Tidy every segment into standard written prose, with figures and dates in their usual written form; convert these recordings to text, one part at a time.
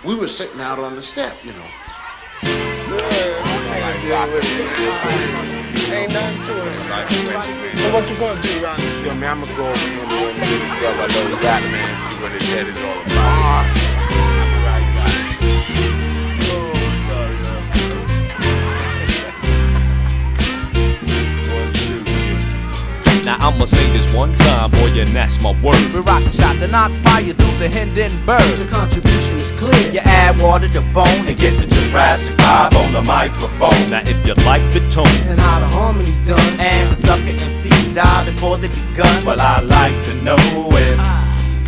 We were sitting out on the step, you know. Ain't nothing to it. So what you gonna do around this? Yo, man, I'ma go over here, man, and get his brother a little rap, man, and see what his head is all about. Now I'ma say this one time, boy, and that's my word. We rock the shot to knock fire through the Hindenburg. The contribution is clear. You add water to bone And get the Jurassic vibe on the microphone. Now if you like the tone and how the harmony's done. and the sucker MCs die before they begun. well, I like to know if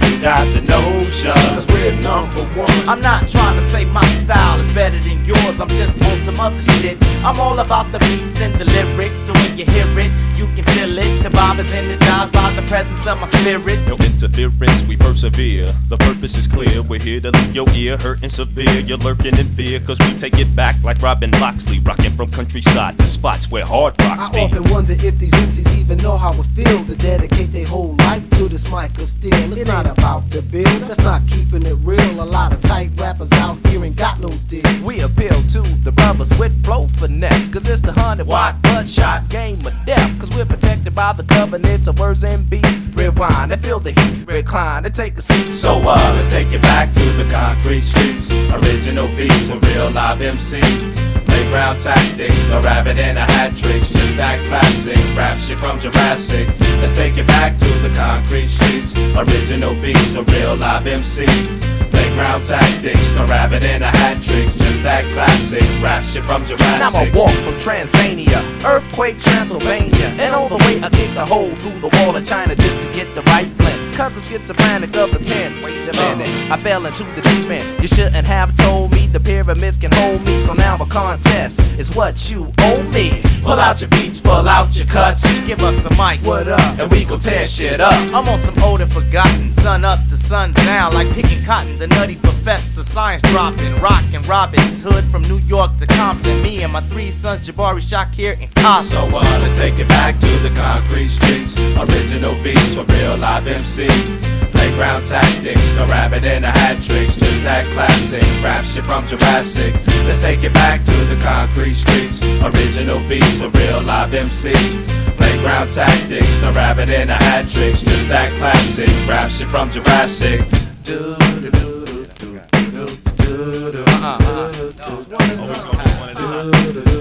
you got the notion. Cause we're number one. I'm not trying to say my style is better than yours, I'm just on some other shit. I'm all about the beats and the lyrics, so when you hear it, you can feel it. The vibe is energized by the presence of my spirit. No interference, we persevere. The purpose is clear. We're here to leave your ear hurting severe. You're lurking in fear, cause we take it back like Robin Loxley, rocking from countryside to spots where hard rocks I be. often wonder if these MCs even know how it feels to dedicate their whole life to this mic of steel. It's not about the bill, that's not keeping it real. A lot of tight rappers out here ain't got no deal. We appeal to the brothers with flow finesse, cause it's the 100-watt bloodshot game of death. Cause we're protected by the covenants of words and beats. Rewind and feel the heat, recline and take a seat. So let's take it back to the concrete streets. Original beats with real live MCs. Playground tactics, no rabbit and a hat tricks. Just that classic rap shit from Jurassic. Let's take it back to the concrete streets. Original beats with real live MCs. Playground tactics, no rabbit and a hat tricks. Just that classic rap shit from And Jurassic. I'ma walk from Tanzania, earthquake Transylvania, and on the way I kick a hole through the wall of China just to get the right blend. Cause I'm schizophrenic of the pen. Wait a minute, I fell into the deep end. You shouldn't have told me the pyramids can hold me. So now a contest is what you owe me. Pull out your beats, pull out your cuts, Give us a mic, What up? and we gon' tear shit up. I'm on some old and forgotten, sun up to sun down, like picking cotton. The nutty professor, science dropping, rockin' Robin's Hood from New York to Compton. Me and my three sons, Jabari, Shakir, and Cosmo. So let's take it back to the concrete streets. Original beats with real live MCs. Playground tactics, no rabbit and a hat tricks. Just that classic rap shit from Jurassic. Let's take it back to the concrete streets. Original beats with real live MCs. Playground tactics, no rabbit and a hat tricks. Just that classic rap shit from Jurassic.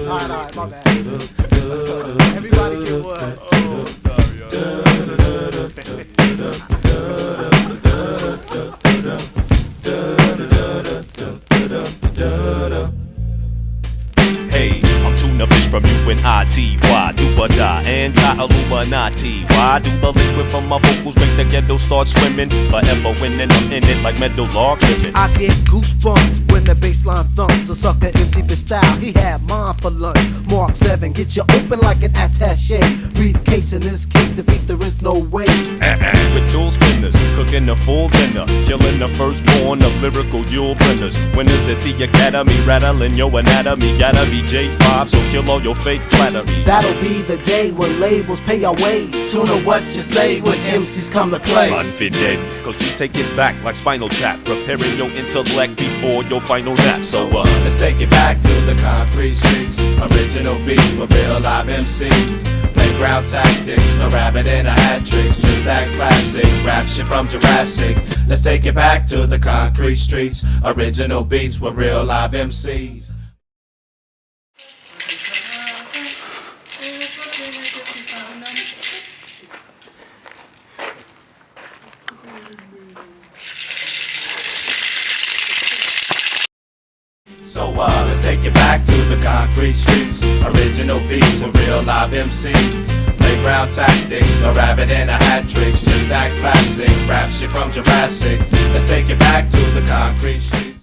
Alright, my bad. Everybody get what? Hey, I'm tuna fish from UNIT. Why do or die? Anti-Illuminati. Why do the liquid from my vocals make the ghetto start swimming? Forever winning, I'm in it like metal log living. I get goosebumps when the bassline thumps. A sucker MC for style, he had mine for lunch. Mark 7, get you open like an attache. Briefcase in this case, defeat there is no way. With tool spinners, cooking a full dinner, killing the firstborn of lyrical Yule blenders. Winners at the academy, rattling your anatomy. Gotta be J5, so kill all your fake flattery. That'll be the day when labels pay our way. Tune to what you say when MCs come to play. Unfitted, cause we take it back like Spinal Tap, preparing your intellect before your final nap. So let's take it back to the concrete streets. Original beats with real live MCs. Playground tactics, no rabbit and a hat tricks. Just that classic rap shit from Jurassic. Let's take it back to the concrete streets. Original beats with real live MCs. So let's take it back to the concrete streets. Original beats with real live MCs. Playground tactics, no rabbit and a hat tricks. Just that classic rap shit from Jurassic. Let's take it back to the concrete streets.